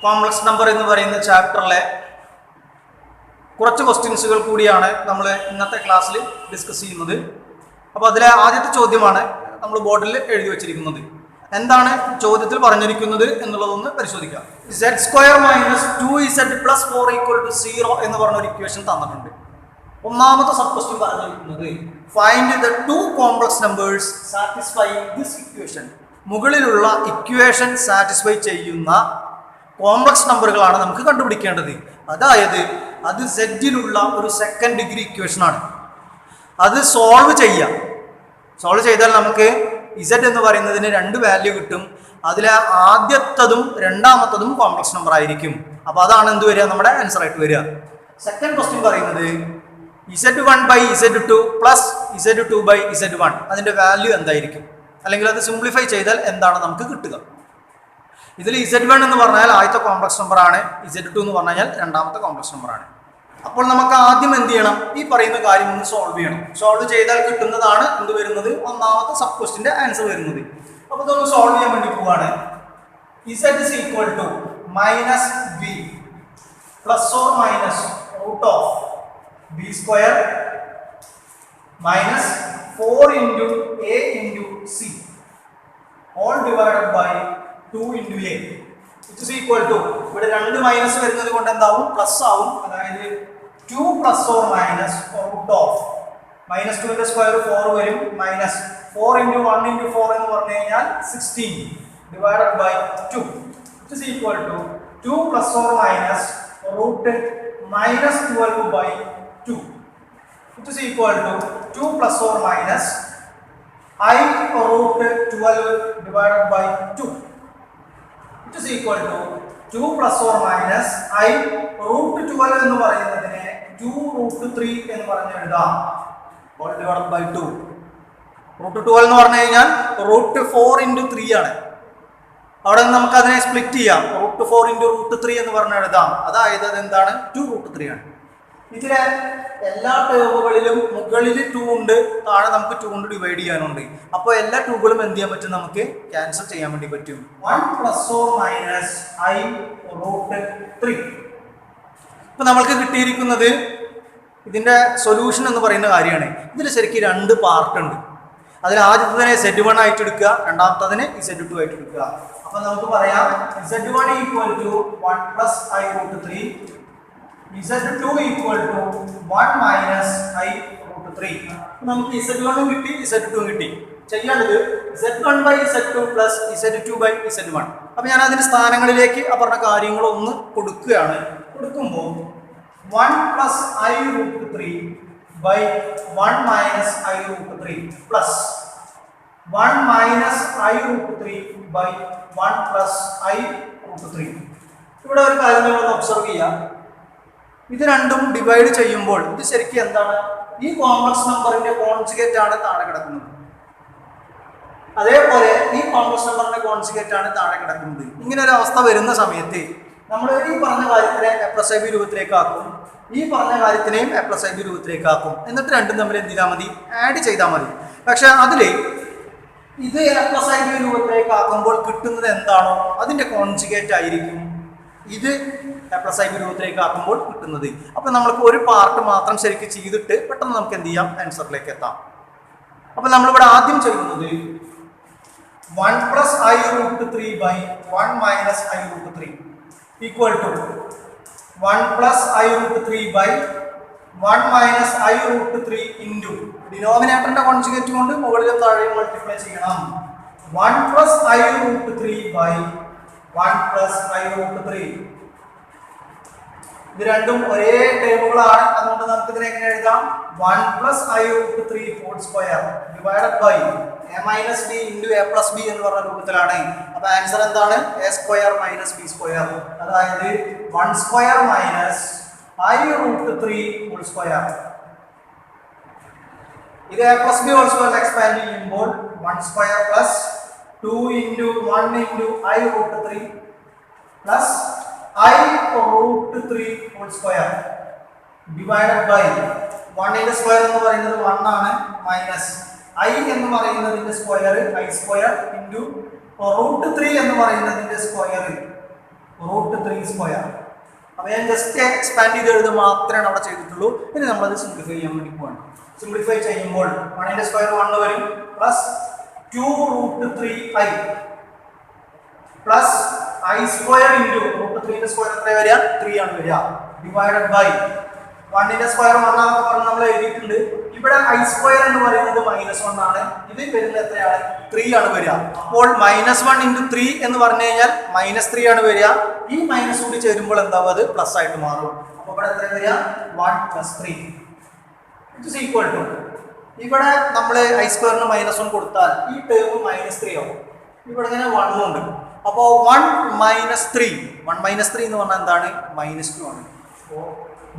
Complex number എന്ന് പറയുന്ന ചാപ്റ്ററിലെ കുറച്ച് ക്വസ്റ്റ്യൻസുകൾ കൂടിയാണ് നമ്മൾ ഇന്നത്തെ ക്ലാസ്സിൽ ഡിസ്കസ് ചെയ്യുന്നത്. അപ്പോൾ അതിലെ ആദ്യത്തെ ചോദ്യമാണ് നമ്മൾ ബോർഡിൽ എഴുതി വച്ചിരിക്കുന്നത്. എന്താണ് ചോദ്യത്തിൽ പറഞ്ഞിരിക്കുന്നത് എന്നുള്ളതൊന്ന് പരിശോധിക്കാം. z² - 2z + 4 = 0 എന്ന് പറഞ്ഞൊരു ഇക്വേഷൻ തന്നിട്ടുണ്ട്. ഒന്നാമത്തെ സബ് ക്വസ്റ്റ്യൻ പറഞ്ഞിരിക്കുന്നത് find the two complex numbers satisfying this equation. മുകളിലുള്ള ഇക്വേഷൻ സാറ്റിസ്ഫൈ ചെയ്യുന്ന കോംപ്ലക്സ് നമ്പറുകളാണ് നമുക്ക് കണ്ടുപിടിക്കേണ്ടത്. അതായത് അത് സെറ്റിലുള്ള ഒരു സെക്കൻഡ് ഡിഗ്രി ഇക്വേഷൻ ആണ്. അത് സോൾവ് ചെയ്താൽ നമുക്ക് z എന്ന് പറയുന്നതിന് രണ്ട് വാല്യൂ കിട്ടും. അതിലെ ആദ്യത്തതും രണ്ടാമത്തതും കോംപ്ലക്സ് നമ്പർ ആയിരിക്കും. അപ്പോൾ അതാണ് എന്ത് വരിക, നമ്മുടെ ആൻസർ ആയിട്ട് വരിക. സെക്കൻഡ് ക്വസ്റ്റ്യൻ പറയുന്നത് z1/z2 + z2/z1 അതിന്റെ വാല്യൂ എന്തായിരിക്കും, അല്ലെങ്കിൽ അത് സിംപ്ലിഫൈ ചെയ്താൽ എന്താണ് നമുക്ക് കിട്ടുക. ഇതിൽ z1 എന്ന് പറഞ്ഞാൽ ആദ്യത്തെ കോംപ്ലക്സ് നമ്പർ ആണ്, z2 എന്ന് പറഞ്ഞാൽ രണ്ടാമത്തെ കോംപ്ലക്സ് നമ്പർ ആണ്. അപ്പോൾ നമുക്ക് ആദ്യം എന്ത് ചെയ്യണം, ഈ പറയുന്ന കാര്യം ഒന്ന് സോൾവ് ചെയ്യണം. സോൾവ് ചെയ്താൽ കിട്ടുന്നതാണ് എന്ത് വരുന്നത്, ഒന്നാമത്തെ സബ് ക്വസ്റ്റിന്റെ ആൻസർ വരുന്നത്. അപ്പോൾ ഇതൊന്ന് സോൾവ് ചെയ്യാൻ വേണ്ടി പോവാണ്. z = -b ± √(b² - 4 × a × c all divided by 2 × a which is equal to, ഇവിടെ രണ്ട് മൈനസ് വരുന്നത് കൊണ്ട് എന്താവും, പ്ലസ് ആവും. അതായത് 2 ± √(-2 ന്റെ സ്ക്വയർ 4 വരും, മൈനസ് 4 × 1 × 4 എന്ന് പറഞ്ഞു കഴിഞ്ഞാൽ 16 divided by 2 which is equal to 2 ± √(-12/2 which is equal to 2 ± I √12 divided by 2 which is equal to 2 ± I √12 എന്ന് പറയുന്നതിനെ 2√3 എന്ന് പറഞ്ഞു എഴുതാം. all divided by 2. √12 എന്ന് പറഞ്ഞു കഴിഞ്ഞാൽ √4 × 3 ആണ്. അവിടെ നിന്ന് നമുക്ക് അതിനെ സ്പ്ലിറ്റ് ചെയ്യാം. √4 × √3 എന്ന് പറഞ്ഞു എഴുതാം. അതായത് അതെന്താണ്, 2√3 ആണ്. ഇതിലെ എല്ലാ ടേമുകളിലും മുകളിൽ 2 ഉണ്ട്, താഴെ നമുക്ക് 2 കൊണ്ട് ഡിവൈഡ് ചെയ്യാനുണ്ട്. അപ്പോൾ എല്ലാ 2കളും എന്ത് ചെയ്യാൻ പറ്റും, നമുക്ക് ക്യാൻസൽ ചെയ്യാൻ വേണ്ടി പറ്റും. 1 ± I √3. ഇപ്പൊ നമ്മൾക്ക് കിട്ടിയിരിക്കുന്നത് ഇതിന്റെ സൊല്യൂഷൻ എന്ന് പറയുന്ന കാര്യമാണ്. ഇതിൽ ശരിക്കും രണ്ട് പാർട്ട് ഉണ്ട്. അതിൽ ആദ്യത്തതിനെ z1 ആയിട്ട് എടുക്കുക, രണ്ടാമത്തതിനെ z2 ആയിട്ട് എടുക്കുക. അപ്പൊ നമുക്ക് പറയാം z1 = 1 + I √3, z2 = 1 - I √3. നമുക്ക് z1 കിട്ടി, z2 കിട്ടി. ചെയ്യേണ്ടത് z1/z2 + z2/z1. അപ്പൊ ഞാൻ അതിന്റെ സ്ഥാനങ്ങളിലേക്ക് പറഞ്ഞ കാര്യങ്ങളൊന്ന് കൊടുക്കുകയാണ്. കൊടുക്കുമ്പോൾ 1 + I √3/1 - I √3 plus 1 - I √3/1 + I √3. ഇവിടെ ഒരു കാര്യം നിങ്ങൾ ഒബ്സർവ് ചെയ്യുക. ഇത് രണ്ടും ഡിവൈഡ് ചെയ്യുമ്പോൾ ഇത് ശരിക്കും എന്താണ്, ഈ കോംപ്ലക്സ് നമ്പറിന്റെ കോൺജുഗേറ്റ് ആണ് താഴെ കിടക്കുന്നത്. അതേപോലെ ഈ കോംപ്ലക്സ് നമ്പറിന്റെ കോൺജുഗേറ്റ് ആണ് താഴെ കിടക്കുന്നത്. ഇങ്ങനെ ഒരു അവസ്ഥ വരുന്ന സമയത്ത് നമ്മൾ ഈ പറഞ്ഞ കാര്യത്തിനെ a+b രൂപത്തിലേക്ക് ആക്കും, ഈ പറഞ്ഞ കാര്യത്തിനെയും a+b രൂപത്തിലേക്ക് ആക്കും. എന്നിട്ട് രണ്ടും തമ്മിൽ എന്ത് ചെയ്താൽ മതി, ആഡ് ചെയ്താൽ മതി. പക്ഷെ അതിൽ ഇത് a+b രൂപത്തിലേക്ക് ആക്കുമ്പോൾ കിട്ടുന്നത് എന്താണോ അതിന്റെ കോൺജുഗേറ്റ് ആയിരിക്കും ഇത് a+b രൂപത്തിലേക്ക് ആക്കുമ്പോൾ കിട്ടുന്നത്. അപ്പൊ നമ്മൾക്ക് ഒരു പാർട്ട് മാത്രം ശരിക്കും ചെയ്തിട്ട് പെട്ടെന്ന് നമുക്ക് എന്ത് ചെയ്യാം, ആൻസറിലേക്ക് എത്താം. അപ്പൊ നമ്മളിവിടെ ആദ്യം ചെയ്യുന്നത് 1 + I √3/1 - I √3 equal to 1 + I √3/1 - I √3 into ഡിനോമിനേറ്ററിന്റെ conjugate കൊണ്ട് മുകളിലെ താഴെയും മൾട്ടിപ്ലൈ ചെയ്യണം. 1 + I √3/1 + I √3. ഇത് രണ്ടും ഒരേ ടേമുകളാണ്. അതുകൊണ്ട് നമുക്ക് ഇതിനെ എങ്ങനെ എഴുതാം, 1 + I √3² divided by a - b into a+b എന്ന് പറഞ്ഞ രൂപത്തിലാണ്. അപ്പൊ ആൻസർ എന്താണ്, a² - b². അതായത് 1² - I √3². ഇത് a+b² എക്സ്പാൻഡ് ചെയ്യുമ്പോൾ 1² + 2 × 1 × I √3 plus I √3² divided by 1 ന്റെ സ്ക്വയർ എന്ന് പറയുന്നത് 1 ആണ്, മൈനസ് I എന്ന് പറയുന്നതിന്റെ സ്ക്വയർ I² into √3 എന്ന് പറയുന്നതിന്റെ സ്ക്വയർ √3 സ്ക്വയർ. അപ്പോൾ ഞാൻ ജസ്റ്റ് എക്സ്പാൻഡ് ചെയ്ത് എഴുതുക മാത്രമേ അവിടെ ചെയ്തിട്ടുള്ളൂ. ഇനി നമ്മളത് സിംപ്ലിഫൈ ചെയ്യാൻ വേണ്ടി പോകണം. സിംപ്ലിഫൈ ചെയ്യുമ്പോൾ 1ന്റെ സ്ക്വയർ 1 വരും plus 2√3i plus i square into √3ന്റെ സ്ക്വയർ എത്ര വരിക 3 ആണ് വരിക ഡിവൈഡഡ് ബൈ 1ന്റെ സ്ക്വയർ 1 ആണെന്ന് പറഞ്ഞ് നമ്മൾ എഴുതിയിട്ടുണ്ട്. ഇവിടെ i സ്ക്വയർ എന്ന് പറയുന്നത് -1 ആണ്. ഇത് വരുന്നത് എത്രയാണ് 3 ആണ് വരിക. അപ്പോൾ -1 × 3 എന്ന് പറഞ്ഞു കഴിഞ്ഞാൽ -3 ആണ് വരിക. ഈ മൈനസ് കൂടി ചേരുമ്പോൾ എന്താവും അത് പ്ലസ് ആയിട്ട് മാറും. അപ്പോൾ ഇവിടെ എത്ര വരിക 1 + 3 ഇറ്റ് ഈക്വൽ ടു ഇവിടെ നമ്മൾ i സ്ക്വയറിന് -1 കൊടുത്താൽ ഈ ടേം -3 ആവും. ഇവിടെ ഇങ്ങനെ 1 ഉണ്ട്. അപ്പോൾ 1 - 3 എന്ന് പറഞ്ഞാൽ എന്താണ് -2 ആണ്. അപ്പോൾ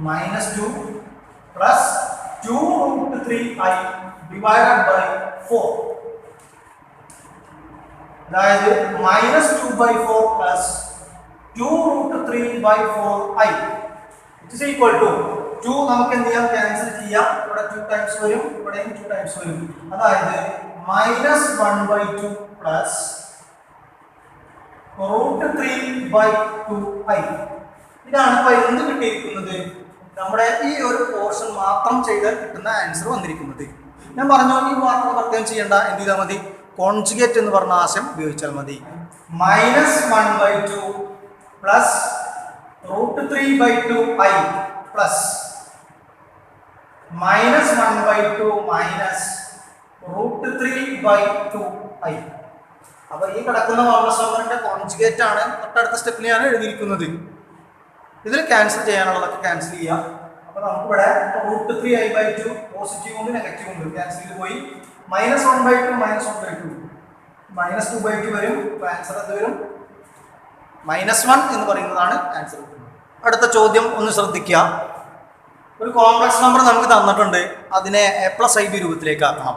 -2 പ്ലസ് 2√3i ഡിവൈഡഡ് ബൈ 4 അതായത് -2/4 plus 2√3/4i it is equal to 2 നമുക്ക് എന്ത് ചെയ്യാം ക്യാൻസൽ ചെയ്യാം. ഇവിടെ 2 ടൈംസ് വരും, ഇവിടെയും 2 ടൈംസ് വരും. അതായത് -1/2 പ്ലസ് √3/2i. ഇതാണ് ഇപ്പോൾ എന്ത് കിട്ടിയിരിക്കുന്നത് നമ്മുടെ ഈ ഒരു പോർഷൻ മാത്രം ചെയ്താൽ കിട്ടുന്ന ആൻസർ വന്നിരിക്കുന്നത്. ഞാൻ പറഞ്ഞു ഈ വാർത്ത പ്രത്യേകം ചെയ്യേണ്ട, എന്ത് ചെയ്താൽ മതി കോൺജുഗേറ്റ് എന്ന് പറഞ്ഞ ആശയം ഉപയോഗിച്ചാൽ മതി. -1/2 plus √3/2i plus -1/2 minus √3/2i. അപ്പൊ ഈ കിടക്കുന്ന കോംപ്ലക്സ് നമ്പറിന്റെ കോൺജുഗേറ്റ് ആണ് തൊട്ടടുത്ത സ്റ്റെപ്പിൽ ഞാൻ എഴുതിയിരിക്കുന്നത്. ഇതിൽ ക്യാൻസൽ ചെയ്യാനുള്ളതൊക്കെ ക്യാൻസൽ ചെയ്യാം. അപ്പൊ നമുക്കിവിടെ √3i/2 പോസിറ്റീവ് ഉണ്ട് നെഗറ്റീവ് ഉണ്ട് ക്യാൻസൽ ചെയ്ത് പോയി. -1/2 -1/2 -2/2 വരും. ആൻസർ എന്ത് വരും -1 എന്ന് പറയുന്നതാണ് ആൻസർ. അടുത്ത ചോദ്യം ഒന്ന് ശ്രദ്ധിക്കുക. ഒരു കോംപ്ലക്സ് നമ്പർ നമുക്ക് തന്നിട്ടുണ്ട്, അതിനെ a+ib രൂപത്തിലേക്ക് ആക്കണം.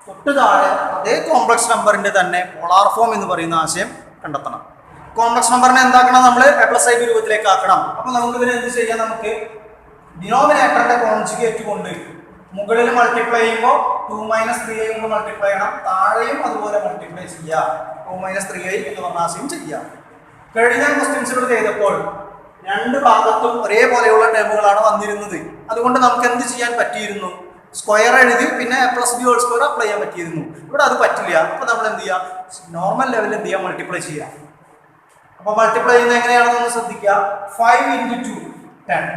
തൊട്ട് താഴെ അതേ കോംപ്ലക്സ് നമ്പറിന്റെ തന്നെ പോളാർ ഫോം എന്ന് പറയുന്ന ആശയം കണ്ടെത്തണം. കോംപ്ലക്സ് നമ്പറിനെ എന്താക്കണം നമ്മൾ a+ib രൂപത്തിലേക്ക് ആക്കണം. അപ്പോൾ നമുക്ക് ഇതിനെ എന്ത് ചെയ്യാം, നമുക്ക് ഡിനോമിനേറ്ററിന്റെ കോൺജുഗേറ്റ് കൊണ്ട് മുകളിൽ മൾട്ടിപ്ലൈ ചെയ്യുമ്പോൾ 2 - 3i കൊണ്ട് മൾട്ടിപ്ലൈ ചെയ്യണം, താഴെയും അതുപോലെ മൾട്ടിപ്ലൈ ചെയ്യുക 2 - 3i എന്ന് പറഞ്ഞ ആശയം ചെയ്യുക. കഴിഞ്ഞ ക്വസ്റ്റ്യൻസുകൾ ചെയ്തപ്പോൾ രണ്ട് ഭാഗത്തും ഒരേപോലെയുള്ള ടേമുകളാണ് വന്നിരുന്നത്. അതുകൊണ്ട് നമുക്ക് എന്ത് ചെയ്യാൻ പറ്റിയിരുന്നു, സ്ക്വയർ എഴുതി പിന്നെ a+b² അപ്ലൈ ചെയ്യാൻ പറ്റിയിരുന്നു. ഇവിടെ അത് പറ്റില്ല. അപ്പോൾ നമ്മൾ എന്ത് ചെയ്യുക, നോർമൽ ലെവലിൽ എന്ത് ചെയ്യുക, മൾട്ടിപ്ലൈ ചെയ്യുക. അപ്പോൾ മൾട്ടിപ്ലൈ ചെയ്യുന്നത് എങ്ങനെയാണെന്ന് ശ്രദ്ധിക്കുക. 5 × 2 10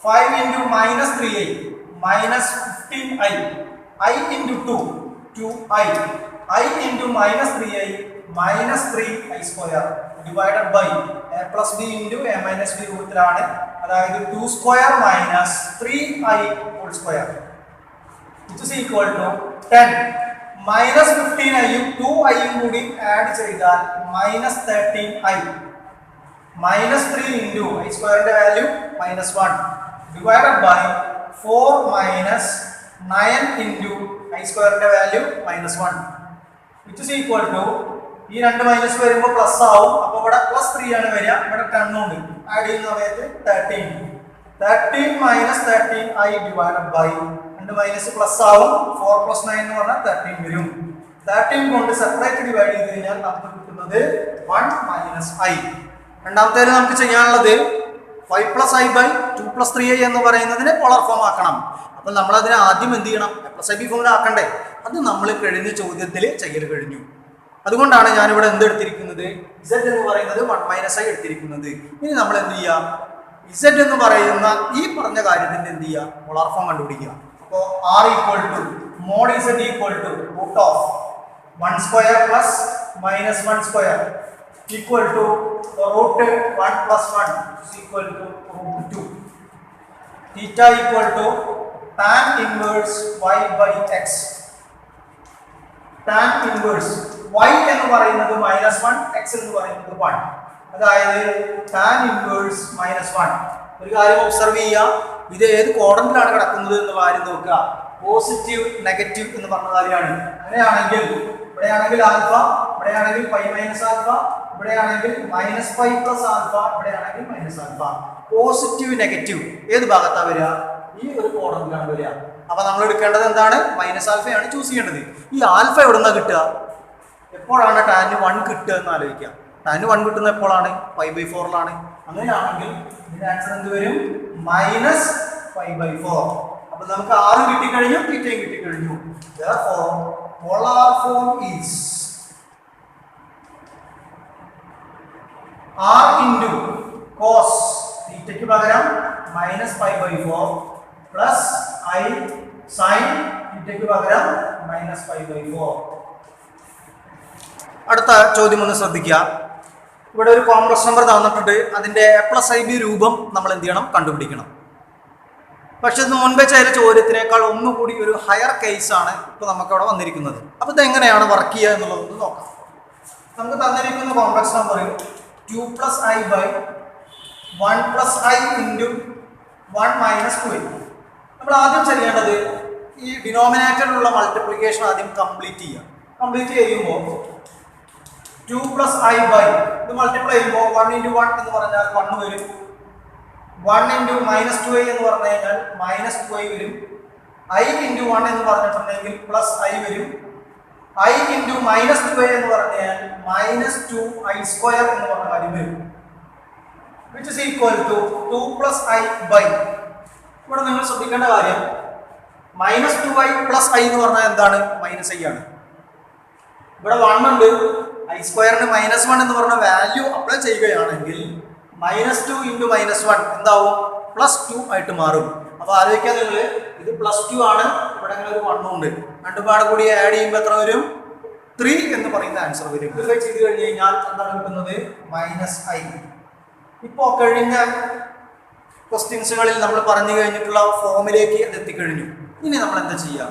5 × -3i -15i i × 2 2i i × -3i -3i square divided by a+b × a-b രൂപത്തിലാണ്. അതായത് 2 square minus 3i whole square it is equal to 10 -15i 2iയും കൂടി ആഡ് ചെയ്താൽ -13i -3 × i സ്ക്വയറിന്റെ വാല്യൂ -1 ഡിവൈഡഡ് ബൈ 4 - 9 × i സ്ക്വയറിന്റെ value -1 it is equal to ഈ രണ്ട് minus വരുമ്പോൾ പ്ലസ് ആവും. അപ്പോൾ ഇവിടെ +3 ആണ് വരിക, ഇവിടെ 10 ഉണ്ട്. ആഡ് ചെയ്യുന്ന സമയത്ത് 13 -13i divided by 2 minus plus ആവും. 4 + 9 എന്ന് പറഞ്ഞാൽ 13 വരും. 13 കൊണ്ട് സെപ്പറേറ്റ് ഡിവൈഡ് ചെയ്ത് കഴിഞ്ഞാൽ നമുക്ക് കിട്ടുന്നത് 1 - i. രണ്ടാമത്തേത് നമുക്ക് ചെയ്യാനുള്ളത് 5 + i/2 + 3i എന്ന് പറയുന്നതിനെ പോളാർ ഫോം ആക്കണം. അപ്പോൾ നമ്മൾ അതിനെ ആദ്യം എന്ത് ചെയ്യണം, a+ib ഫോമിൽ ആക്കണ്ടേ. അത് നമ്മൾ കഴിഞ്ഞ ചോദ്യത്തിൽ ചെയ്യൽ കഴിഞ്ഞു. അതുകൊണ്ടാണ് ഞാനിവിടെ എന്ത് എടുത്തിരിക്കുന്നത്, z എന്ന് പറയുന്നത് 1 - i എടുത്തിരിക്കുന്നത്. ഇനി നമ്മൾ എന്ത് ചെയ്യുക, z എന്ന് പറയുന്ന ഈ പറഞ്ഞ കാര്യത്തിന്റെ എന്ത് ചെയ്യുക, പോളാർ ഫോം കണ്ടുപിടിക്കുക. അപ്പോൾ r = mod z = √1² plus -1² equal to √1 + 1 is equal to √2. Theta equal to tan inverse y/x. tan inverse y എന്ന് പറയുന്നത് -1, x എന്ന് പറയുന്നത് 1. അതായത് tan inverse -1. ഒരു കാര്യം ഒബ്സർവ് ചെയ്യുക, ഇത് ഏത് ക്വാഡ്രന്റിലാണ് കിടക്കുന്നത് എന്ന് കാര്യം നോക്കുക. പോസിറ്റീവ് നെഗറ്റീവ് എന്ന് പറഞ്ഞ കാര്യമാണ്. അങ്ങനെയാണെങ്കിൽ ഇവിടെയാണെങ്കിൽ ആൽഫ, ഇവിടെയാണെങ്കിൽ π - ആൽഫ, ഇവിടെയാണെങ്കിൽ -π + ആൽഫ, ഇവിടെയാണെങ്കിൽ -ആൽഫ. പോസിറ്റീവ് നെഗറ്റീവ് ഏത് ഭാഗത്താണ് വരിക, ഈ ഒരു ക്വാഡ്രന്റിലാണ് വരിക. അപ്പൊ നമ്മൾ എടുക്കേണ്ടത് എന്താണ്, -ആൽഫയാണ് ചൂസ് ചെയ്യേണ്ടത്. ഈ ആൽഫ എവിടെ നിന്നാണ് കിട്ടുക, എപ്പോഴാണ് tan 1 കിട്ടുക എന്ന് ആലോചിക്കുക. tan 1 കിട്ടുന്ന എപ്പോഴാണ് 5/4 അങ്ങനെയാണെങ്കിൽ ഇതിന്റെ ആൻസർ എന്ത് വരും -5/4. അപ്പോൾ നമുക്ക് r കിട്ടിക്കഴിഞ്ഞു തീറ്റയും കിട്ടിക്കഴിഞ്ഞു. therefore polar form is r into cos തീറ്റയ്ക്ക് പകരം -5/4 പ്ലസ് i sin തീറ്റയ്ക്ക് പകരം -5/4. അടുത്ത ചോദ്യം ഒന്ന് ശ്രദ്ധിക്കുക. ഇവിടെ ഒരു കോംപ്ലക്സ് നമ്പർ തന്നിട്ടുണ്ട്. അതിന്റെ a+ib രൂപം നമ്മൾ എന്ത് ചെയ്യണം? കണ്ടുപിടിക്കണം. പക്ഷെ ഇത് മുൻപേ ചെയ്ത ചോദ്യത്തിനേക്കാൾ ഒന്നുകൂടി ഒരു ഹയർ കേസാണ് ഇപ്പോൾ നമുക്ക് അവിടെ വന്നിരിക്കുന്നത്. അപ്പോൾ ഇത് എങ്ങനെയാണ് വർക്ക് ചെയ്യുക എന്നുള്ളത് നോക്കാം. നമുക്ക് തന്നിരിക്കുന്ന complex number 2 + i/1 + i × 1 - 2i. നമ്മൾ ആദ്യം ചെയ്യേണ്ടത് ഈ ഡിനോമിനേറ്ററിലുള്ള മൾട്ടിപ്ലിക്കേഷൻ ആദ്യം കംപ്ലീറ്റ് ചെയ്യുക. കംപ്ലീറ്റ് ചെയ്യുമ്പോൾ 2 + i/, ഇത് മൾട്ടിപ്ലൈ ചെയ്യുമ്പോൾ 1 × 1 എന്ന് പറഞ്ഞാൽ 1 വരും. 1 × -2i എന്ന് പറഞ്ഞു കഴിഞ്ഞാൽ -2i വരും. i × 1 എന്ന് പറഞ്ഞിട്ടുണ്ടെങ്കിൽ +i വരും. i × -2i എന്ന് പറഞ്ഞാൽ -2i² എന്ന് പറഞ്ഞ കാര്യം വരും. which is equal to 2 + i/. ഇവിടെ നിങ്ങൾ ശ്രദ്ധിക്കേണ്ട കാര്യം -2i + i എന്ന് പറഞ്ഞാൽ എന്താണ്? -i ആണ്. ഇവിടെ 1 ഉണ്ട്. i² -1 എന്ന് പറഞ്ഞ വാല്യൂ അപ്ലൈ ചെയ്യുകയാണെങ്കിൽ -2 × -1 എന്താവും? +2 ആയിട്ട് മാറും. അപ്പോൾ ആലോചിക്കാൻ നിങ്ങൾ ഇത് +2 ആണ്. ഇവിടെ അങ്ങനെ ഒരു 1 ഉണ്ട്. രണ്ടുപാട് കൂടി ആഡ് ചെയ്യുമ്പോൾ എത്ര വരും? 3 എന്ന് പറയുന്ന ആൻസർ വരും. ഇത് ചെയ്ത് കഴിഞ്ഞ് കഴിഞ്ഞാൽ എന്താണ് കിട്ടുന്നത്? -i. ഇപ്പോൾ കഴിഞ്ഞ ക്വസ്റ്റ്യൻസുകളിൽ നമ്മൾ പറഞ്ഞു കഴിഞ്ഞിട്ടുള്ള ഫോമിലേക്ക് അത് എത്തിക്കഴിഞ്ഞു. ഇനി നമ്മൾ എന്താ ചെയ്യുക?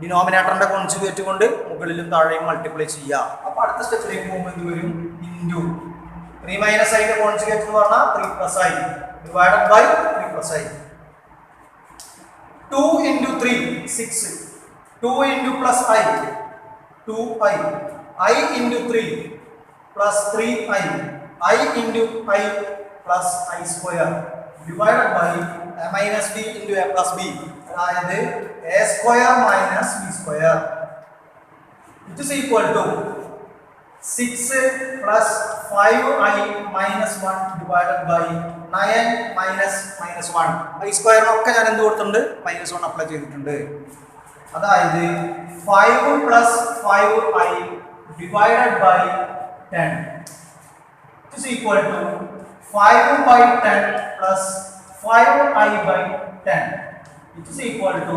ഡിനോമിനേറ്ററിന്റെ കോൺജുഗേറ്റ് കൊണ്ട് മുകളിലും താഴെയും മൾട്ടിപ്ലൈ ചെയ്യുക. അപ്പോൾ അടുത്ത സ്റ്റെപ്പിലേക്ക് പോകുമ്പോൾ എന്ത് വരും? ഇൻറ്റു 3 - i ന്റെ കോൺജുഗേറ്റ് എന്ന് പറഞ്ഞാൽ 3 + i divided by 3 + i. 2 × 3 6. 2 × +i 2i. i × 3 + 3i. i × i + i² divided by -b × a+b, അതായത് a² - b². which is equal to 6 + 5i - 1 divided by 9 - -1. i² ഒക്കെ ഞാൻ എന്ത് കൊടുത്തിട്ടുണ്ട്? -1 അപ്ലൈ ചെയ്തിട്ടുണ്ട്. അതായത് 5 + 5i divided by 10 which is equal to 5/10 plus 5i/10 which is equal to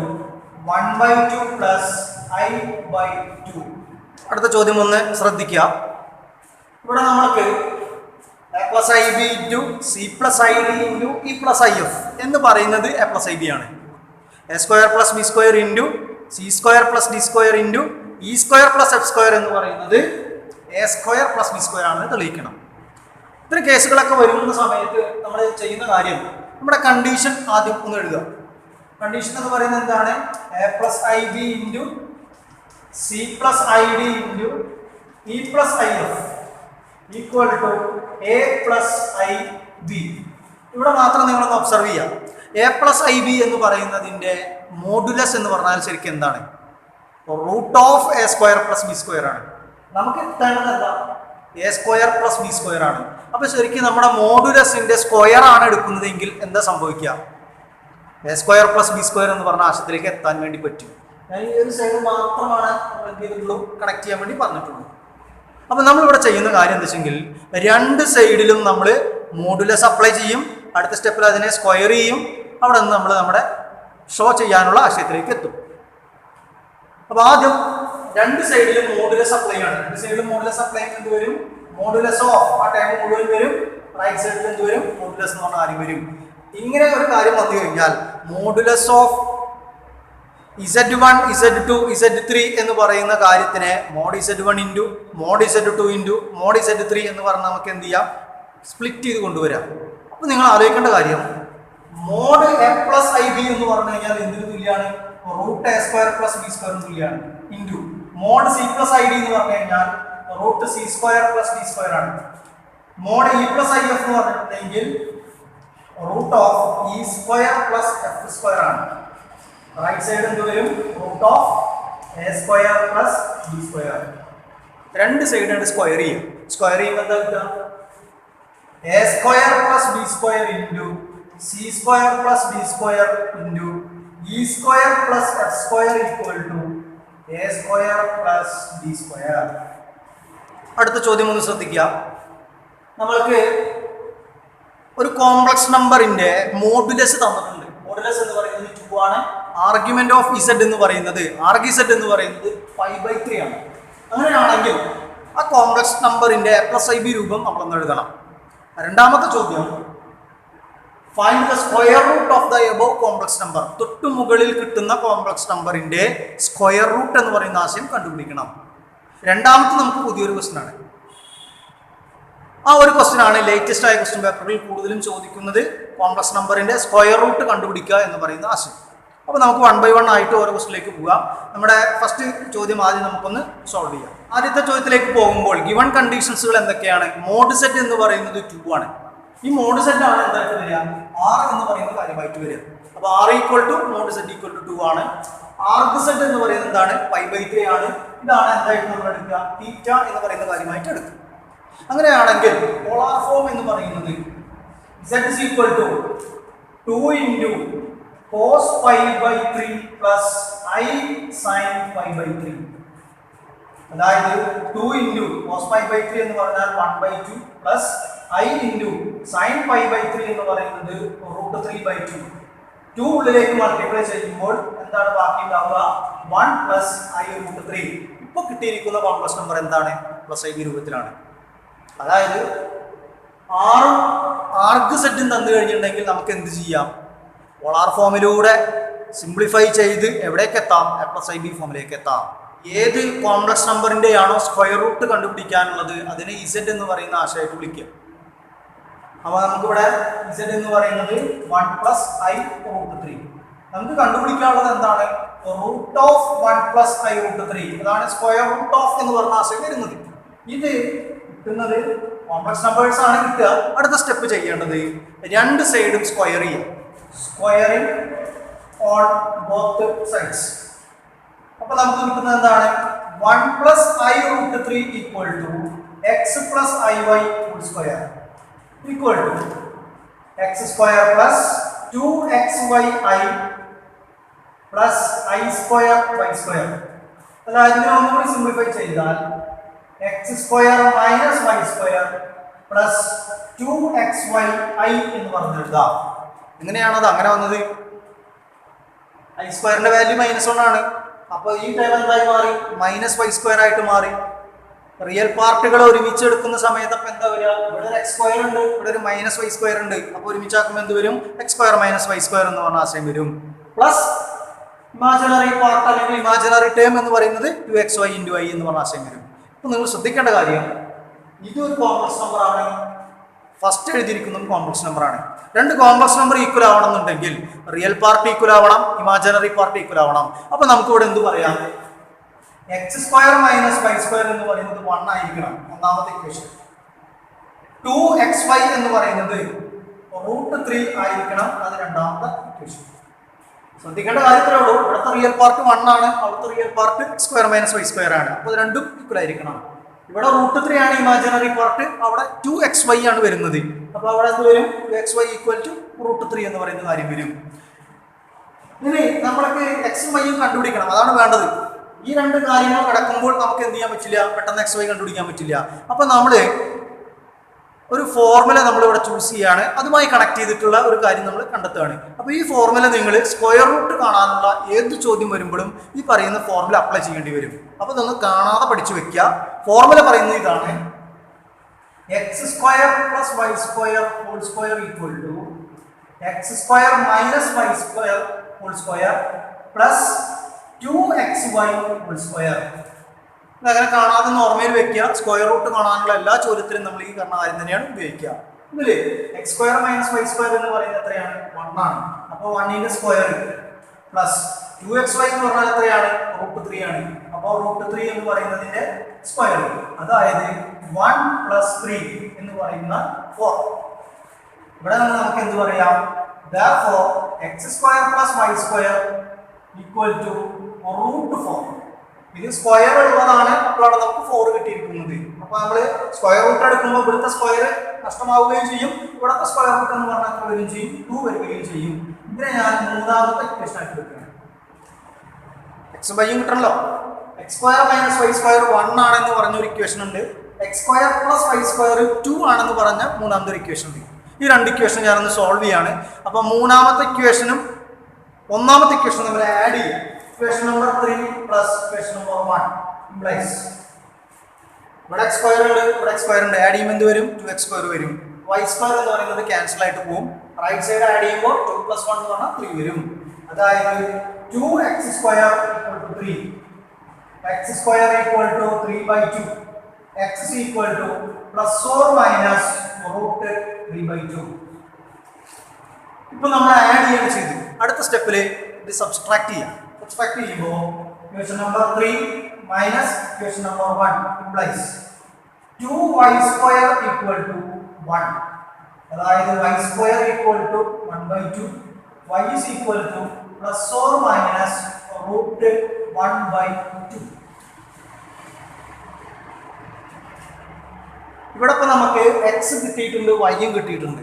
1/2 plus i/2. അടുത്ത ചോദ്യം ഒന്ന് ശ്രദ്ധിക്കുക. ഇവിടെ നമ്മൾക്ക് a+ib × c + id × e + if എന്ന് പറയുന്നത് a+ib ആണ്. a² + b² × c² + d² × e² + f² എന്ന് പറയുന്നത് a² + b² ആണെന്ന് തെളിയിക്കണം. ഇത്തരം കേസുകളൊക്കെ വരുന്ന സമയത്ത് നമ്മൾ ചെയ്യുന്ന കാര്യം നമ്മുടെ കണ്ടീഷൻ ആദ്യം ഒന്ന് എഴുതുക. കണ്ടീഷൻ എന്ന് പറയുന്നത് എന്താണ്? a+ib × c + id × e + if equal to a + ib. ഇവിടെ മാത്രം നിങ്ങളൊന്ന് ഒബ്സർവ് ചെയ്യുക. a+ib എന്ന് പറയുന്നതിൻ്റെ മോഡുലസ് എന്ന് പറഞ്ഞാൽ ശരിക്കും എന്താണ്? √(a² + b² ആണ്. നമുക്ക് കിട്ടേണ്ടതല്ല a² + b² ആണ്. അപ്പോൾ ശരിക്കും നമ്മുടെ മോഡുലസിന്റെ സ്ക്വയർ ആണ് എടുക്കുന്നതെങ്കിൽ എന്താ സംഭവിക്കുക? a² + b² എന്ന് പറഞ്ഞ ആശയത്തിലേക്ക് എത്താൻ വേണ്ടി പറ്റും. ഞാൻ ഈ ഒരു സൈഡ് മാത്രമാണ് കണക്ട് ചെയ്യാൻ വേണ്ടി പറഞ്ഞിട്ടുള്ളൂ. അപ്പോൾ നമ്മളിവിടെ ചെയ്യുന്ന കാര്യം എന്താ വെച്ചെങ്കിൽ രണ്ട് സൈഡിലും നമ്മൾ മോഡുലസ് അപ്ലൈ ചെയ്യും. അടുത്ത സ്റ്റെപ്പിൽ അതിനെ സ്ക്വയർ ചെയ്യും. അവിടെ നിന്ന് നമ്മൾ നമ്മുടെ ഷോ ചെയ്യാനുള്ള ആശയത്തിലേക്ക് എത്തും. അപ്പോൾ ആദ്യം രണ്ട് സൈഡിലും മോഡുലസ് അപ്ലൈ ആണ്. രണ്ട് സൈഡിലും മോഡുലസ് അപ്ലൈ എന്ത് വരും? മോഡുലസ് ഓഫ് ആ ടൈം മുഴുവൻ വരും. റൈറ്റ് സൈഡിൽ എന്ത് വരും? മോഡുലസ് എന്ന് പറഞ്ഞ കാര്യം വരും. ഇങ്ങനെ ഒരു കാര്യം വന്നു കഴിഞ്ഞാൽ modulus of z1 z2 z3 എന്ന് പറയുന്ന കാര്യത്തിനെ mod z1 × mod z2 × mod z3 എന്ന് പറഞ്ഞ് നമുക്ക് എന്ത് ചെയ്യാം? സ്പ്ലിറ്റ് ചെയ്ത് കൊണ്ടുവരാം. അപ്പോൾ നിങ്ങൾ ആലോചിക്കേണ്ട കാര്യം mod a+ib എന്ന് പറഞ്ഞു കഴിഞ്ഞാൽ എന്തിനു തുല്യമാണ്? √a² + b² തുല്യമാണ്. ഇൻറ്റു mod c + id എന്ന് പറഞ്ഞു കഴിഞ്ഞാൽ √c² + d² ആണ്. mod e + if എന്ന് പറഞ്ഞിട്ടുണ്ടെങ്കിൽ √e² + f² ആണ്. റൈറ്റ് സൈഡ് എന്ത് വരും? √a² + b². രണ്ട് സൈഡിനായിട്ട് സ്ക്വയർ ചെയ്യും. സ്ക്വയർ ചെയ്യുമ്പോൾ എന്താ കിട്ടുക? A square plus B square into C square plus D square into E square plus F square equal to A square plus B square. അടുത്ത ചോദ്യം ഒന്ന് ശ്രദ്ധിക്കുക. നമ്മൾക്ക് ഒരു കോംപ്ലക്സ് നമ്പറിന്റെ മോഡുലസ് തന്നിട്ടുണ്ട്. മോഡുലസ് എന്ന് പറയുന്നത് 2 ആണ്. ആർഗ്യുമെന്റ് ഓഫ് ഇസഡ് എന്ന് പറയുന്നത് ആർഗിസഡ് എന്ന് പറയുന്നത് 5/3 ആണ്. അങ്ങനെയാണെങ്കിൽ ആ കോംപ്ലക്സ് നമ്പറിന്റെ +ib രൂപം നമ്മളൊന്ന് എഴുതണം. രണ്ടാമത്തെ ചോദ്യം, find the square root of the above complex number. തൊട്ടു മുകളിൽ കിട്ടുന്ന കോംപ്ലക്സ് നമ്പറിന്റെ സ്ക്വയർ റൂട്ട് എന്ന് പറയുന്ന ആശയം കണ്ടുപിടിക്കണം. രണ്ടാമത്തെ നമുക്ക് പുതിയൊരു ക്വസ്റ്റ്യൻ ആണ്. ആ ഒരു ക്വസ്റ്റ്യൻ ആണ് ലേറ്റസ്റ്റ് ആയ ക്വസ്റ്റ്യൻ പേപ്പറുകളിൽ കൂടുതലും ചോദിക്കുന്നത്. കോംപ്ലക്സ് നമ്പറിന്റെ സ്ക്വയർ റൂട്ട് കണ്ടുപിടിക്കുക എന്ന് പറയുന്ന ആശയം. അപ്പോൾ നമുക്ക് 1 by 1 ആയിട്ട് ഓരോ ക്വസ്റ്റിലേക്ക് പോകാം. നമ്മുടെ ഫസ്റ്റ് ചോദ്യം ആദ്യം നമുക്കൊന്ന് സോൾവ് ചെയ്യാം. ആദ്യത്തെ ചോദ്യത്തിലേക്ക് പോകുമ്പോൾ ഗിവൺ കണ്ടീഷൻസുകൾ എന്തൊക്കെയാണ്? മോഡ് സെറ്റ് എന്ന് പറയുന്നത് 2 ആണ്. ഈ മോഡ് സെറ്റ് ആണ് എന്തായിട്ട് വരിക? ആർ എന്ന് പറയുന്ന കാര്യമായിട്ട് വരിക. അപ്പോൾ R equal to mod z equal to 2 ആണ്. ആർഗ് സെറ്റ് എന്ന് പറയുന്നത് എന്താണ്? 5/3 ആണ്. ഇതാണ് എന്തായിട്ട് നമ്മൾ എടുക്കുക? തീറ്റ എന്ന് പറയുന്ന കാര്യമായിട്ട് എടുക്കുക. അങ്ങനെയാണെങ്കിൽ പോളാർ ഫോം എന്ന് പറയുന്നത് z is equal to 2 into cos π/3 plus I sin π/3. അതായത് 2 into cos π/3 എന്ന് പറഞ്ഞാൽ 1/2 plus I into sin π/3 എന്ന് പറയുന്നത് √3/2. 2 ഉള്ളിലേക്ക് മൾട്ടിപ്ലൈ ചെയ്യുമ്പോൾ എന്താണ് ബാക്കി ഉണ്ടാവുക? 1 plus I √3. ഇപ്പോൾ കിട്ടിയിരിക്കുന്ന കോംപ്ലക്സ് നമ്പർ എന്താണ്? +ib രൂപത്തിലാണ്. അതായത് ആർഗ് സെറ്റും തന്നു കഴിഞ്ഞിട്ടുണ്ടെങ്കിൽ നമുക്ക് എന്ത് ചെയ്യാം? പോളാർ ഫോമിലൂടെ സിംപ്ലിഫൈ ചെയ്ത് എവിടേക്ക് എത്താം? +ib ഫോമിലേക്ക് എത്താം. ഏത് കോംപ്ലക്സ് നമ്പറിൻ്റെയാണോ സ്ക്വയർ റൂട്ട് കണ്ടുപിടിക്കാനുള്ളത് അതിനെ ഇസഡ് എന്ന് പറയുന്ന ആശയമായിട്ട് വിളിക്കുക. അപ്പോൾ നമുക്കിവിടെ ഇസഡ് എന്ന് പറയുന്നത് 1 + I √3. നമുക്ക് കണ്ടുപിടിക്കാനുള്ളത് എന്താണ്? Root of 1 + I √3. അതാണ് സ്ക്വയർ റൂട്ട് ഓഫ് എന്ന് പറഞ്ഞ ആശയം വരുന്നത്. ഇത് കിട്ടുന്നത് കോംപ്ലക്സ് നമ്പേഴ്സ് ആണ് കിട്ടുക. അടുത്ത സ്റ്റെപ്പ് ചെയ്യേണ്ടത് രണ്ട് സൈഡും സ്ക്വയർ ചെയ്യാം. Squaring on both sides. അപ്പോൾ നമുക്ക് കിട്ടുന്നത് എന്താണ്? 1 + I √3 ഈക്വൽ to x + IY whole square equal to x square plus 2xy പ്ലസ് I സ്ക്വയർ y സ്ക്വയർ. അതായത് ഇതിനെ ഒന്നുകൂടി സിംപ്ലിഫൈ ചെയ്താൽ x square minus y square plus 2xy എന്ന് പറഞ്ഞെഴുതാം. എങ്ങനെയാണ് അത് അങ്ങനെ വന്നത്? I സ്ക്വയറിന്റെ വാല്യൂ -1 ആണ്. അപ്പോൾ ഈ ടൈം എന്തായി മാറി? -y സ്ക്വയർ ആയിട്ട് മാറി. റിയൽ പാർട്ടുകൾ ഒരുമിച്ച് എടുക്കുന്ന സമയത്ത് അപ്പോൾ എന്താ വരിക? ഇവിടെ ഒരു x സ്ക്വയർ ഉണ്ട്, ഇവിടെ ഒരു -y സ്ക്വയർ ഉണ്ട്. അപ്പോൾ ഒരുമിച്ചാക്കുമ്പോൾ എന്ത് വരും? x സ്ക്വയർ - y സ്ക്വയർ എന്ന് പറഞ്ഞ ആശയം വരും. പ്ലസ് ഇമാജിനറി പാർട്ട് അല്ലെങ്കിൽ ഇമാജിനറി ടേം എന്ന് പറയുന്നത് 2xy × I എന്ന് പറഞ്ഞ ആശയം വരും. അപ്പോൾ നിങ്ങൾ ശ്രദ്ധിക്കേണ്ട കാര്യം, ഇതൊരു കോംപ്ലക്സ് നമ്പർ ആണ്. ഫസ്റ്റ് എഴുതിയിരിക്കുന്നത് കോംപ്ലക്സ് നമ്പർ ആണ്. രണ്ട് കോംപ്ലക്സ് നമ്പർ ഈക്വൽ ആവണമെന്നുണ്ടെങ്കിൽ റിയൽ പാർട്ട് ഈക്വൽ ആവണം, ഇമാജിനറി പാർട്ട് ഈക്വൽ ആവണം. അപ്പോൾ നമുക്ക് ഇവിടെ എന്ത് പറയാം? x സ്ക്വയർ - y സ്ക്വയർ എന്ന് പറയുന്നത് 1 ആയിരിക്കണം, ഒന്നാമത്തെ ഇക്വേഷൻ. 2xy എന്ന് പറയുന്നത് √3 ആയിരിക്കണം, അത് രണ്ടാമത്തെ ഇക്വേഷൻ. ശ്രദ്ധിക്കേണ്ട കാര്യത്തിലേ ഉള്ളൂ. ഇവിടുത്തെ റിയൽ പാർട്ട് 1 ആണ്, അവിടുത്തെ real part square - y square ആണ്. അപ്പോൾ രണ്ടും ഈക്വൽ ആയിരിക്കണം. ഇവിടെ √3 ആണ് ഇമാജിനറി പാർട്ട്, അവിടെ 2xy ആണ് വരുന്നത്. അപ്പോൾ അവിടെ എന്ത് വരും? 2xy ഈക്വൽ ടു √3 എന്ന് പറയുന്ന കാര്യം വരും. ഇനി നമ്മൾക്ക് x ഉം y ഉം കണ്ടുപിടിക്കണം, അതാണ് വേണ്ടത്. ഈ രണ്ട് കാര്യങ്ങൾ കിടക്കുമ്പോൾ നമുക്ക് എന്ത് ചെയ്യാൻ പറ്റില്ല? പെട്ടെന്ന് xy കണ്ടുപിടിക്കാൻ പറ്റില്ല. അപ്പോൾ നമ്മൾ ഒരു ഫോർമുല നമ്മളിവിടെ ചൂസ് ചെയ്യാണ്, അതുമായി കണക്ട് ചെയ്തിട്ടുള്ള ഒരു കാര്യം നമ്മൾ കണ്ടെത്തുകയാണ്. അപ്പോൾ ഈ ഫോർമുല നിങ്ങൾ സ്ക്വയർ റൂട്ട് കാണാനുള്ള ഏത് ചോദ്യം വരുമ്പോഴും ഈ പറയുന്ന ഫോർമുല അപ്ലൈ ചെയ്യേണ്ടി വരും. അപ്പോൾ ഇതൊന്ന് കാണാതെ പഠിച്ചു വെക്കുക. ഫോർമുല പറയുന്നത് ഇതാണ്: x square plus y square whole square equal to x square minus y square whole square plus 2xy whole square. അങ്ങനെ കാണാതെ ഓർമ്മയിൽ വെക്കുക. സ്ക്വയർ റൂട്ട് കാണാനുള്ള എല്ലാ ചോദ്യത്തിലും നമ്മൾ ഈ പറഞ്ഞ കാര്യം തന്നെയാണ് ഉപയോഗിക്കുക. ഇതില് x square minus y square എന്ന് പറയുന്നത് എത്രയാണ്? 1 ആണ്. അപ്പോൾ 1 ന്റെ സ്ക്വയർ പ്ലസ് 2xy എന്ന് പറഞ്ഞാൽ എത്രയാണ്? √3 ആണ്. അപ്പോൾ √3 എന്ന് പറയുന്നതിന്റെ സ്ക്വയർ, അതായത് 1 + 3 എന്ന് പറയുന്ന 4. ഇവിടെ നിന്ന് നമുക്ക് എന്ത് പറയാം? therefore x square plus y square equal to √4. ഇത് സ്ക്വയർ ഉള്ളതാണ്, അപ്പോഴാണ് നമുക്ക് 4 കിട്ടിയിരിക്കുന്നത്. അപ്പോൾ നമ്മൾ സ്ക്വയർ റൂട്ട് എടുക്കുമ്പോൾ ഇവിടുത്തെ സ്ക്വയർ നഷ്ടമാവുകയും ചെയ്യും, ഇവിടുത്തെ സ്ക്വയർ റൂട്ട് എന്ന് പറഞ്ഞാൽ വരികയും ചെയ്യും, 2 വരികയും ചെയ്യും. ഇതിനെ ഞാൻ മൂന്നാമത്തെ ഇക്വേഷൻ ആക്കി എടുക്കുകയാണ്. എക്സും വൈയും കിട്ടണല്ലോ. X square minus y square 1 ആണെന്ന് പറഞ്ഞൊരു ഇക്വേഷൻ ഉണ്ട്. X square plus y square 2 ആണെന്ന് പറഞ്ഞ മൂന്നാമത്തെ ഒരു ഇക്വേഷൻ ഉണ്ട്. ഈ രണ്ട് ഇക്വേഷൻ ഞാനൊന്ന് സോൾവ് ചെയ്യാണ്. അപ്പോൾ മൂന്നാമത്തെ ഇക്വേഷനും ഒന്നാമത്തെ ഇക്വേഷനും നമ്മൾ ആഡ് ചെയ്യും. Equation number 3 plus equation number 1 implies ഇവിടെ എക്സ് സ്ക്വയർ ഉണ്ട്, ഇവിടെ എക്സ് സ്ക്വയർ ഉണ്ട്. ആഡ് ചെയ്യുമ്പോൾ എന്ത് വരും? 2x സ്ക്വയർ വരും. വൈ സ്ക്വയർ എന്ന് പറയുന്നത് ക്യാൻസൽ ആയിട്ട് പോകും. റൈറ്റ് സൈഡ് ആഡ് ചെയ്യുമ്പോൾ 2 + 1 എന്ന് പറഞ്ഞാൽ 3 വരും. അതായത് 2x square equal to 3, x square equal to 3/2, x equal to ±√3/2. ഇപ്പൊ നമ്മൾ ആഡ് ചെയ്യാണ് ചെയ്തു. അടുത്ത സ്റ്റെപ്പിൽ ഇത് സബ്സ്ട്രാക്ട് ചെയ്യാം. സബ്സ്ട്രാക്ട് ചെയ്യുമ്പോൾ equation number 3 minus equation number 1 implies 2y square equal to 1. അതായത് y square equal to 1/2, y is equal to ±√1/2. ഇവിടെ ഇപ്പൊ നമുക്ക് എക്സ് കിട്ടിയിട്ടുണ്ട്, വൈയും കിട്ടിയിട്ടുണ്ട്.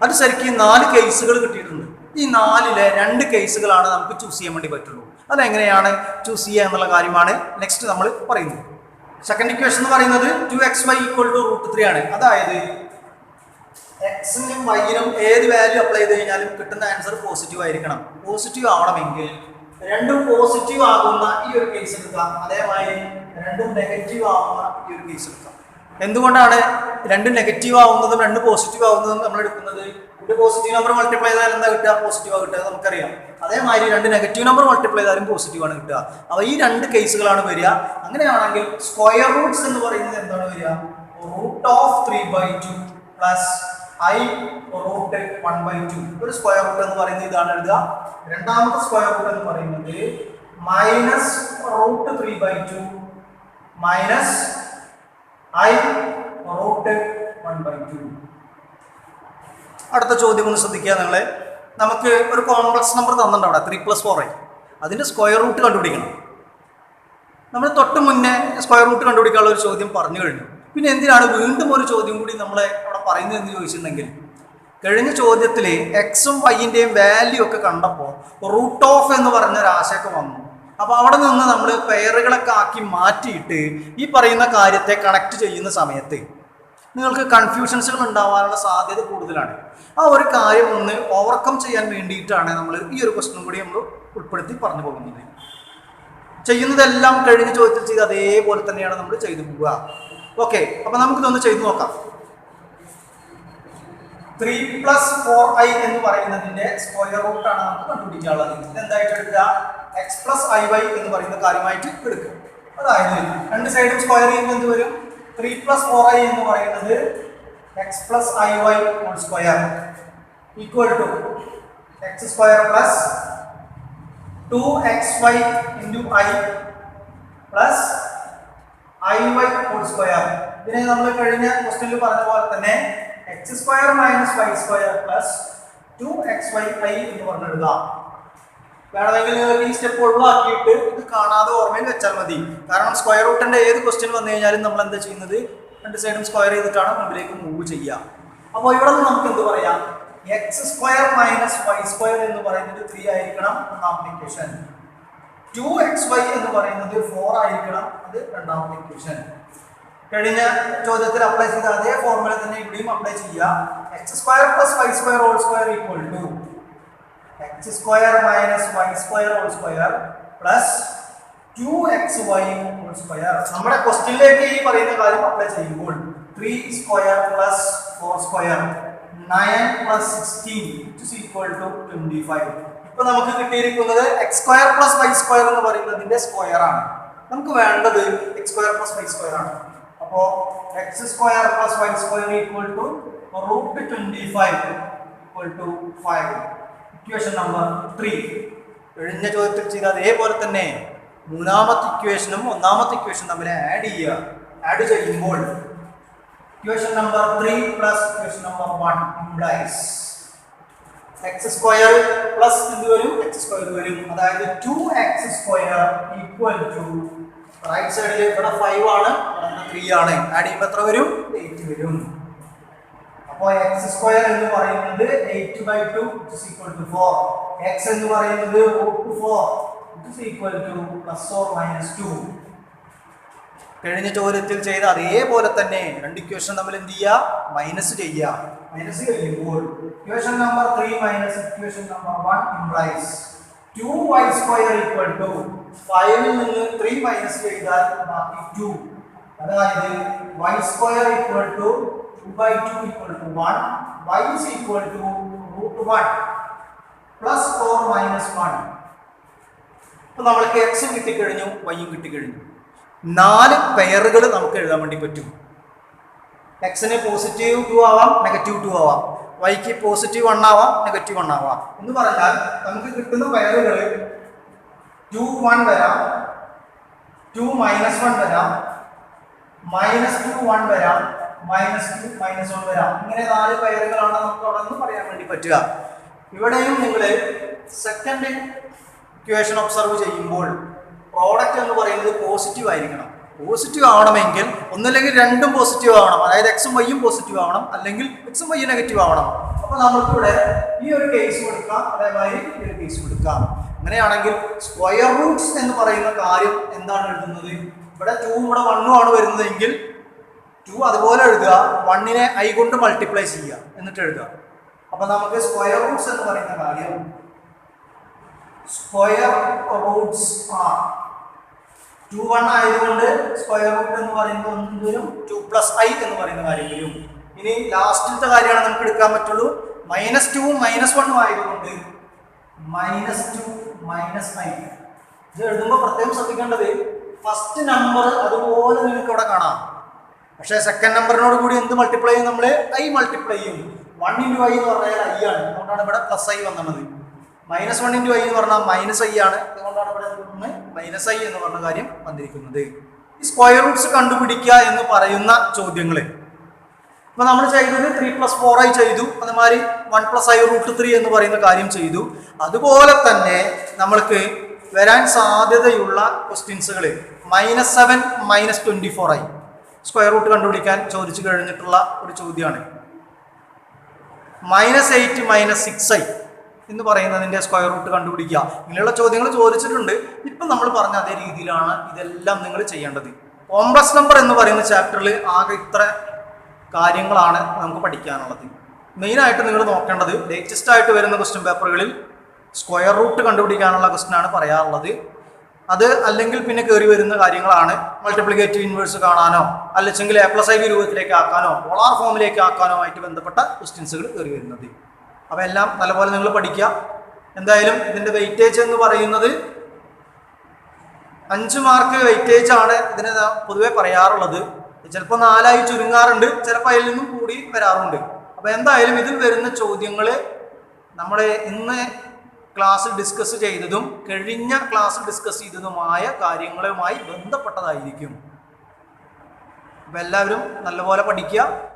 അത് ശരിക്കും 4 കേസുകൾ കിട്ടിയിട്ടുണ്ട്. ഈ 4-ലെ 2 കേസുകളാണ് നമുക്ക് ചൂസ് ചെയ്യാൻ വേണ്ടി പറ്റുള്ളൂ. അതെങ്ങനെയാണ് ചൂസ് ചെയ്യുക എന്നുള്ള കാര്യമാണ് നെക്സ്റ്റ് നമ്മൾ പറയുന്നത്. സെക്കൻഡ് ഇക്വേഷൻ എന്ന് പറയുന്നത് 2xy ഈക്വൽ ടു √3 ആണ്. അതായത് എക്സിനും വൈനും ഏത് വാല്യൂ അപ്ലൈ ചെയ്ത് കഴിഞ്ഞാലും കിട്ടുന്ന ആൻസർ പോസിറ്റീവ് ആയിരിക്കണം. പോസിറ്റീവ് ആവണമെങ്കിൽ രണ്ടും പോസിറ്റീവ് ആകുന്ന ഈ ഒരു കേസ് എടുക്കാം, അതേമാതിരി രണ്ടും നെഗറ്റീവ് ആവുന്ന ഈ ഒരു കേസ് എടുക്കാം. എന്തുകൊണ്ടാണ് രണ്ടും നെഗറ്റീവ് ആവുന്നതും രണ്ടും പോസിറ്റീവ് ആവുന്നതും നമ്മൾ എടുക്കുന്നത്? ഒരു പോസിറ്റീവ് നമ്പർ മൾട്ടിപ്ലൈ ചെയ്താൽ എന്താ കിട്ടുക? പോസിറ്റീവാണ് കിട്ടുക, നമുക്കറിയാം. അതേമാതിരി 2 നെഗറ്റീവ് നമ്പർ മൾട്ടിപ്ലൈ ചെയ്താലും പോസിറ്റീവാണ് കിട്ടുക. അപ്പോൾ ഈ 2 കേസുകളാണ് വരിക. അങ്ങനെയാണെങ്കിൽ സ്ക്വയർ റൂട്ട്സ് എന്ന് പറയുന്നത് എന്താണ് വരിക? √3/2 പ്ലസ് i√1/2. ഒരു സ്ക്വയർ റൂട്ട് എന്ന് പറയുന്നത് ഇതാണ് എഴുതുക. രണ്ടാമത്തെ സ്ക്വയർ റൂട്ട് എന്ന് പറയുന്നത് -√3/2 മൈനസ് i√1/2. അടുത്ത ചോദ്യം ഒന്ന് ശ്രദ്ധിക്കുക നിങ്ങളെ. നമുക്ക് ഒരു കോംപ്ലക്സ് നമ്പർ തന്നിട്ടുണ്ട് അവിടെ 3 + 4i. അതിൻ്റെ സ്ക്വയർ റൂട്ട് കണ്ടുപിടിക്കണം. നമ്മൾ തൊട്ട് മുന്നേ സ്ക്വയർ റൂട്ട് കണ്ടുപിടിക്കാനുള്ള ഒരു ചോദ്യം പറഞ്ഞു കഴിഞ്ഞു. പിന്നെ എന്തിനാണ് വീണ്ടും ഒരു ചോദ്യം കൂടി നമ്മളെ അവിടെ പറയുന്നത് എന്ന് ചോദിച്ചിട്ടുണ്ടെങ്കിൽ, കഴിഞ്ഞ ചോദ്യത്തിൽ എക്സും വൈൻ്റെയും വാല്യൂ ഒക്കെ കണ്ടപ്പോൾ റൂട്ട് ഓഫ് എന്ന് പറഞ്ഞൊരു ആശയമൊക്കെ വന്നു. അപ്പോൾ അവിടെ നിന്ന് നമ്മൾ പെയറുകളൊക്കെ ആക്കി മാറ്റിയിട്ട് ഈ പറയുന്ന കാര്യത്തെ കണക്ട് ചെയ്യുന്ന സമയത്ത് നിങ്ങൾക്ക് കൺഫ്യൂഷൻസുകൾ ഉണ്ടാവാനുള്ള സാധ്യത കൂടുതലാണ്. ആ ഒരു കാര്യം ഒന്ന് ഓവർകം ചെയ്യാൻ വേണ്ടിയിട്ടാണ് നമ്മൾ ഈ ഒരു ക്വസ്റ്റ്യൻ കൂടി നമ്മൾ ഉൾപ്പെടുത്തി പറഞ്ഞു പോകുന്നത്. ചെയ്യുന്നതെല്ലാം കഴിഞ്ഞ ചോദ്യത്തിൽ ചെയ്ത് അതേപോലെ തന്നെയാണ് നമ്മൾ ചെയ്തു പോവുക. ഓക്കെ, അപ്പോൾ നമുക്കിതൊന്ന് ചെയ്തു നോക്കാം. 3 + 4i എന്ന് പറയുന്നതിന്റെ സ്ക്വയർ റൂട്ടാണ് നമുക്ക് കണ്ടുപിടിക്കാനുള്ളത്. ഇതെന്തായിട്ട് എടുക്കുക? x + iy എന്ന് പറയുന്ന കാര്യമായിട്ട് എടുക്കുക. അതായത് രണ്ട് സൈഡും സ്ക്വയർ ചെയ്യുമ്പോൾ എന്ത് വരും? 3 + 4i എന്ന് പറയുന്നത് x + iy whole square equal to x square plus 2xy × i plus iy whole square. ഇതിനെ നമ്മൾ കഴിഞ്ഞ ക്വസ്റ്റ്യനിൽ പറഞ്ഞ പോലെ തന്നെ x square minus y square plus 2xy എന്ന് പറഞ്ഞെടുക്കാം. വേണമെങ്കിൽ നിങ്ങൾക്ക് ഈ സ്റ്റെപ്പ് ഒഴിവാക്കിയിട്ട് ഇത് കാണാതെ ഓർമ്മയിൽ വെച്ചാൽ മതി. കാരണം സ്ക്വയർ റൂട്ടിന്റെ ഏത് ക്വസ്റ്റ്യൻ വന്നു കഴിഞ്ഞാലും നമ്മൾ എന്താ ചെയ്യുന്നത്? രണ്ട് സൈഡും സ്ക്വയർ ചെയ്തിട്ടാണ് മുമ്പിലേക്ക് മൂവ് ചെയ്യുക. അപ്പോൾ ഇവിടെ നിന്ന് നമുക്ക് എന്ത് പറയാം? x square minus y square എന്ന് പറയുന്നത് 3 ആയിരിക്കണം ഒന്നാമത്തെ ഇക്വേഷൻ. 2xy എന്ന് പറയുന്നത് 4 ആയിരിക്കണം, അത് രണ്ടാമത്തെ ഇക്വേഷൻ. കഴിഞ്ഞ ചോദ്യത്തിൽ അപ്ലൈ ചെയ്ത അതേ ഫോർമുല തന്നെ ഇവിടെയും അപ്ലൈ ചെയ്യുക. x square plus y square whole square equal to x square minus y square whole square plus 2xy whole square. നമ്മുടെ ക്വസ്റ്റ്യനിലേക്ക് ഈ പറയുന്ന കാര്യം അപ്ലൈ ചെയ്യുമ്പോൾ 3 square plus 4 square 9 + 16 is equal to 25. ഇപ്പൊ നമുക്ക് കിട്ടിയിരിക്കുന്നത് x square plus y square എന്ന് പറയുന്നതിന്റെ സ്ക്വയർ ആണ്. നമുക്ക് വേണ്ടത് x square plus y square ആണ്. അപ്പോൾ x square plus y square equal to √25 equal to 5. Equation number 3. കഴിഞ്ഞ ചോദ്യത്തിൽ ചെയ്ത അതേപോലെ തന്നെ മൂന്നാമത്തെ ഇക്വേഷനും ഒന്നാമത്തെ ഇക്വേഷനും തമ്മിൽ ആഡ് ചെയ്യുക. ആഡ് ചെയ്യുമ്പോൾ equation number 3 plus equation number 1 implies X square plus എന്ത് വരും എക്സ് സ്ക്വയർ വരും. അതായത് 2x² ഈക്വൽ ടു റൈറ്റ് സൈഡിൽ ഇവിടെ 5 ആണ്, ഇവിടെ 3 ആണ്. ആഡ് ചെയ്യുമ്പോൾ എത്ര വരും? 8 വരും. അപ്പോൾ x² എന്ന് പറയുന്നത് 8/2 = 4. x എന്ന് പറയുന്നത് √4 ± 2. കഴിഞ്ഞ ചോദ്യത്തിൽ ചെയ്ത അതേപോലെ തന്നെ രണ്ട് ഇക്വേഷൻ തമ്മിൽ എന്ത് ചെയ്യുക? മൈനസ് ചെയ്യുക. മൈനസ് ചെയ്യുമ്പോൾ equation number 3 minus equation number 1 implies 2y² = 5 ൽ നിന്ന് 3 മൈനസ് ചെയ്താൽ ബാക്കി 2. അതായത് y² = 2/2 = 1. y is equal to √1 plus or minus 1. അപ്പോൾ നമ്മൾക്ക് x കിട്ടിക്കഴിഞ്ഞു, y കിട്ടിക്കഴിഞ്ഞു. 4 പെയറുകൾ നമുക്ക് എഴുതാൻ വേണ്ടി പറ്റും. എക്സിന് +2 ആവാം, -2 ആവാം. വൈക്ക് +1 ആവാം, -1 ആവാം. എന്ന് പറഞ്ഞാൽ നമുക്ക് കിട്ടുന്ന പെയറുകൾ 2 1 വരാം, 2 -1 വരാം, -2 1 വരാം, -2 -1 വരാം. ഇങ്ങനെ 4 പെയറുകളാണ് നമുക്ക് അവിടെ നിന്ന് പറയാൻ വേണ്ടി പറ്റുക. ഇവിടെയും നിങ്ങൾ സെക്കൻഡ് ഇക്വേഷൻ ഒബ്സർവ് ചെയ്യുമ്പോൾ പ്രോഡക്റ്റ് എന്ന് പറയുന്നത് പോസിറ്റീവ് ആയിരിക്കണം. പോസിറ്റീവ് ആവണമെങ്കിൽ ഒന്നില്ലെങ്കിൽ രണ്ടും പോസിറ്റീവ് ആവണം. അതായത് എക്സും വൈയും പോസിറ്റീവ് ആവണം, അല്ലെങ്കിൽ എക്സും വൈയും നെഗറ്റീവ് ആവണം. അപ്പോൾ നമുക്കിവിടെ ഈ ഒരു കേസ് കൊടുക്കാം, അതേമാതിരി ഈ ഒരു കേസ് കൊടുക്കാം. അങ്ങനെയാണെങ്കിൽ സ്ക്വയർ റൂട്ട്സ് എന്ന് പറയുന്ന കാര്യം എന്താണ് എഴുതുന്നത്? ഇവിടെ 2 ഇവിടെ 1 ആണ് വരുന്നതെങ്കിൽ 2 അതുപോലെ എഴുതുക, 1നെ i കൊണ്ട് മൾട്ടിപ്ലൈ ചെയ്യുക, എന്നിട്ട് എഴുതുക. അപ്പോൾ നമുക്ക് സ്ക്വയർ റൂട്ട്സ് എന്ന് പറയുന്ന കാര്യം സ്ക്വയർ റൂട്ട്സ് ആർ 2 1 ആയതുകൊണ്ട് സ്ക്വയർ റൂട്ട് എന്ന് പറയുന്നത് ഒന്നും വരും, 2 + i എന്ന് പറയുന്ന കാര്യം വരും. ഇനി ലാസ്റ്റിലത്തെ കാര്യമാണ് നമുക്ക് എടുക്കാൻ പറ്റുള്ളൂ. -2 -1 ആയതുകൊണ്ട് -2 - i. ഇത് എഴുതുമ്പോൾ പ്രത്യേകം ശ്രദ്ധിക്കേണ്ടത് ഫസ്റ്റ് നമ്പർ അതുപോലെ നിങ്ങൾക്ക് ഇവിടെ കാണാം. പക്ഷേ സെക്കൻഡ് നമ്പറിനോട് കൂടി എന്ത് മൾട്ടിപ്ലൈ ചെയ്യും? നമ്മൾ i മൾട്ടിപ്ലൈ ചെയ്യും. 1 × i എന്ന് പറഞ്ഞാൽ i ആണ്, അതുകൊണ്ടാണ് ഇവിടെ +i വന്നത്. -1 × i എന്ന് പറഞ്ഞാൽ -i ആണ്, അതുകൊണ്ടാണ് ഇവിടെ -i എന്ന് പറഞ്ഞ കാര്യം വന്നിരിക്കുന്നത്. ഈ സ്ക്വയർ റൂട്ട്സ് കണ്ടുപിടിക്കുക എന്ന് പറയുന്ന ചോദ്യങ്ങൾ ഇപ്പൊ നമ്മൾ ചെയ്തത് 3 + 4i ചെയ്തു, അതുമാതിരി 1 + i √3 എന്ന് പറയുന്ന കാര്യം ചെയ്തു. അതുപോലെ തന്നെ നമ്മൾക്ക് വരാൻ സാധ്യതയുള്ള ക്വസ്റ്റ്യൻസുകൾ -7 -24i സ്ക്വയർ റൂട്ട് കണ്ടുപിടിക്കാൻ ചോദിച്ചു കഴിഞ്ഞിട്ടുള്ള ഒരു ചോദ്യമാണ്. -8 -6i എന്ന് പറയുന്നതിൻ്റെ സ്ക്വയർ റൂട്ട് കണ്ടുപിടിക്കുക. ഇങ്ങനെയുള്ള ചോദ്യങ്ങൾ ചോദിച്ചിട്ടുണ്ട്. ഇപ്പം നമ്മൾ പറഞ്ഞ അതേ രീതിയിലാണ് ഇതെല്ലാം നിങ്ങൾ ചെയ്യേണ്ടത്. കോംപ്ലക്സ് നമ്പർ എന്ന് പറയുന്ന ചാപ്റ്ററിൽ ആകെ ഇത്ര കാര്യങ്ങളാണ് നമുക്ക് പഠിക്കാനുള്ളത്. മെയിനായിട്ട് നിങ്ങൾ നോക്കേണ്ടത് ലേറ്റസ്റ്റ് ആയിട്ട് വരുന്ന ക്വസ്റ്റ്യൻ പേപ്പറുകളിൽ സ്ക്വയർ റൂട്ട് കണ്ടുപിടിക്കാനുള്ള ക്വസ്റ്റ്യനാണ് പറയാറുള്ളത്. അത് അല്ലെങ്കിൽ പിന്നെ കയറി വരുന്ന കാര്യങ്ങളാണ് മൾട്ടിപ്ലിക്കേറ്റീവ് ഇൻവേഴ്സ് കാണാനോ അല്ലെങ്കിൽ A+i രൂപത്തിലേക്ക് ആക്കാനോ പോളാർ ഫോമിലേക്ക് ആക്കാനോ ആയിട്ട് ബന്ധപ്പെട്ട ക്വസ്റ്റ്യൻസുകൾ കയറി വരുന്നത്. അപ്പോൾ എല്ലാം നല്ലപോലെ നിങ്ങൾ പഠിക്കുക. എന്തായാലും ഇതിൻ്റെ വെയിറ്റേജ് എന്ന് പറയുന്നത് 5 മാർക്ക് വെയിറ്റേജ് ആണ് ഇതിന് പൊതുവെ പറയാറുള്ളത്. ചിലപ്പോൾ 4 ആയി ചുരുങ്ങാറുണ്ട്, ചിലപ്പോൾ അതിൽ നിന്നും കൂടി വരാറുണ്ട്. അപ്പോൾ എന്തായാലും ഇതിൽ വരുന്ന ചോദ്യങ്ങൾ നമ്മൾ ഇന്ന് ക്ലാസ്സിൽ ഡിസ്കസ് ചെയ്തതും കഴിഞ്ഞ ക്ലാസ്സിൽ ഡിസ്കസ് ചെയ്തതുമായ കാര്യങ്ങളുമായി ബന്ധപ്പെട്ടതായിരിക്കും. അപ്പോൾ എല്ലാവരും നല്ലപോലെ പഠിക്കുക.